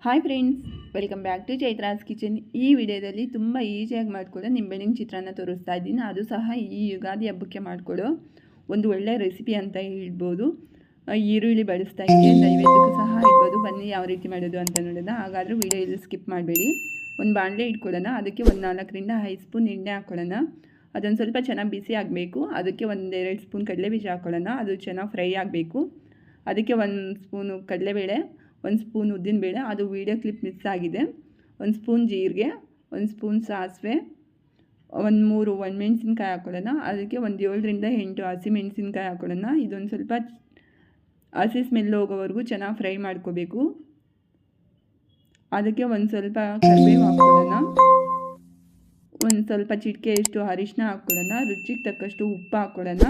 Hi friends, welcome back to Chaitra's kitchen. ಈ ವಿಡಿಯೋದಲ್ಲಿ ತುಂಬ ಈಸಿಯಾಗಿ ಮಾಡಿಕೊಡೋ ನಿಂಬೆಹಣ್ಣಿನ ಚಿತ್ರಾನ್ನ ತೋರಿಸ್ತಾ ಇದ್ದೀನಿ. ಅದು ಸಹ ಈ ಯುಗಾದಿ ಹಬ್ಬಕ್ಕೆ ಮಾಡಿಕೊಡೋ ಒಂದು ಒಳ್ಳೆ ರೆಸಿಪಿ ಅಂತ ಹೇಳ್ಬೋದು. ಈರುಳ್ಳಿ ಬಳಸ್ತಾ ಇದ್ದೆ, ನೈವೇದ್ಯಕ್ಕೂ ಸಹ ಇಡ್ಬೋದು. ಬನ್ನಿ ಯಾವ ರೀತಿ ಮಾಡೋದು ಅಂತ ನೋಡೋಣ. ಹಾಗಾದರೆ ವಿಡಿಯೋ ಇಲ್ಲಿ ಸ್ಕಿಪ್ ಮಾಡಬೇಡಿ. ಒಂದು ಬಾಣಲೆ ಇಟ್ಕೊಳ್ಳೋಣ. ಅದಕ್ಕೆ ಒಂದು 4ರಿಂದ 5 ಸ್ಪೂನ್ ಎಣ್ಣೆ ಹಾಕ್ಕೊಳ್ಳೋಣ. ಅದೊಂದು ಸ್ವಲ್ಪ ಚೆನ್ನಾಗಿ ಬಿಸಿ ಆಗಬೇಕು. ಅದಕ್ಕೆ 1-2 ಸ್ಪೂನ್ ಕಡಲೆ ಬೀಜ ಹಾಕ್ಕೊಳ್ಳೋಣ. ಅದು ಚೆನ್ನಾಗಿ ಫ್ರೈ ಆಗಬೇಕು. ಅದಕ್ಕೆ 1 ಸ್ಪೂನು ಕಡಲೆಬೇಳೆ, 1 ಸ್ಪೂನ್ ಉದ್ದಿನಬೇಳೆ, ಅದು ವೀಡಿಯೋ ಕ್ಲಿಪ್ ಮಿಸ್ ಆಗಿದೆ. 1 ಸ್ಪೂನ್ ಜೀರಿಗೆ, 1 ಸ್ಪೂನ್ ಸಾಸಿವೆ, 3 ಒಣಮೆಣಸಿನ್ಕಾಯಿ ಹಾಕ್ಕೊಳ್ಳೋಣ. ಅದಕ್ಕೆ 7ರಿಂದ 8 ಹಸಿಮೆಣಸಿನ್ಕಾಯಿ ಹಾಕ್ಕೊಳ್ಳೋಣ. ಇದೊಂದು ಸ್ವಲ್ಪ ಹಸಿ ಸ್ಮೆಲ್ ಹೋಗೋವರೆಗೂ ಚೆನ್ನಾಗಿ ಫ್ರೈ ಮಾಡ್ಕೋಬೇಕು. ಅದಕ್ಕೆ ಒಂದು ಸ್ವಲ್ಪ ಕರಿಬೇವು ಹಾಕ್ಕೊಳ್ಳೋಣ. ಒಂದು ಸ್ವಲ್ಪ ಚಿಟಿಕೆಯಷ್ಟು ಅರಿಶಿನ ಹಾಕ್ಕೊಳ್ಳೋಣ. ರುಚಿಗೆ ತಕ್ಕಷ್ಟು ಉಪ್ಪು ಹಾಕ್ಕೊಳ್ಳೋಣ.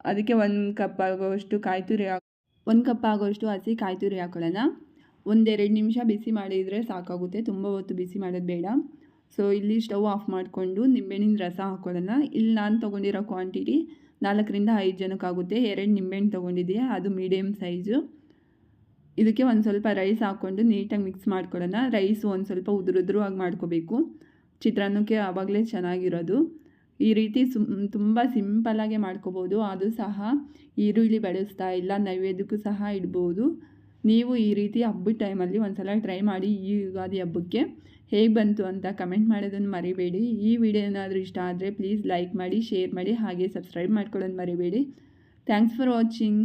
ಅದಕ್ಕೆ 1 ಕಪ್ ಆಗುವಷ್ಟು ಕಾಯಿ ತುರಿ 1 ಕಪ್ ಆಗೋಷ್ಟು ಹಸಿ ಕಾಯಿ ತುರಿ ಹಾಕ್ಕೊಳ್ಳೋಣ. 1-2 ನಿಮಿಷ ಬಿಸಿ ಮಾಡಿದರೆ ಸಾಕಾಗುತ್ತೆ, ತುಂಬ ಹೊತ್ತು ಬಿಸಿ ಮಾಡೋದು ಬೇಡ. ಸೊ ಇಲ್ಲಿ ಸ್ಟವ್ ಆಫ್ ಮಾಡಿಕೊಂಡು ನಿಂಬೆಹಣ್ಣಿನ ರಸ ಹಾಕ್ಕೊಳ್ಳೋಣ. ಇಲ್ಲಿ ನಾನು ತೊಗೊಂಡಿರೋ ಕ್ವಾಂಟಿಟಿ 4ರಿಂದ 5 ಜನಕ್ಕಾಗುತ್ತೆ. 2 ನಿಂಬೆಹಣ್ಣು ತೊಗೊಂಡಿದ್ದೆ, ಅದು ಮೀಡಿಯಮ್ ಸೈಜು. ಇದಕ್ಕೆ ಒಂದು ಸ್ವಲ್ಪ ರೈಸ್ ಹಾಕ್ಕೊಂಡು ನೀಟಾಗಿ ಮಿಕ್ಸ್ ಮಾಡ್ಕೊಳ್ಳೋಣ. ರೈಸು ಒಂದು ಸ್ವಲ್ಪ ಉದುರುದ್ರವಾಗಿ ಮಾಡ್ಕೋಬೇಕು. ಚಿತ್ರಾನ್ನಕ್ಕೆ ಆವಾಗಲೇ ಚೆನ್ನಾಗಿರೋದು. ಈ ರೀತಿ ತುಂಬ ಸಿಂಪಲ್ಲಾಗೆ ಮಾಡ್ಕೋಬೋದು. ಅದು ಸಹ ಈರುಳ್ಳಿ ಬಳಸ್ತಾ ಇಲ್ಲ, ನೈವೇದ್ಯಕ್ಕೂ ಸಹ ಇಡ್ಬೋದು. ನೀವು ಈ ರೀತಿ ಹಬ್ಬದ ಟೈಮಲ್ಲಿ ಒಂದು ಸಲ ಟ್ರೈ ಮಾಡಿ. ಈ ಯುಗಾದಿ ಹಬ್ಬಕ್ಕೆ ಹೇಗೆ ಬಂತು ಅಂತ ಕಮೆಂಟ್ ಮಾಡೋದನ್ನು ಮರಿಬೇಡಿ. ಈ ವಿಡಿಯೋ ಏನಾದರೂ ಇಷ್ಟ ಆದರೆ ಪ್ಲೀಸ್ ಲೈಕ್ ಮಾಡಿ, ಶೇರ್ ಮಾಡಿ, ಹಾಗೆ ಸಬ್ಸ್ಕ್ರೈಬ್ ಮಾಡ್ಕೊಳ್ಳೋದು ಮರಿಬೇಡಿ. Thanks for watching.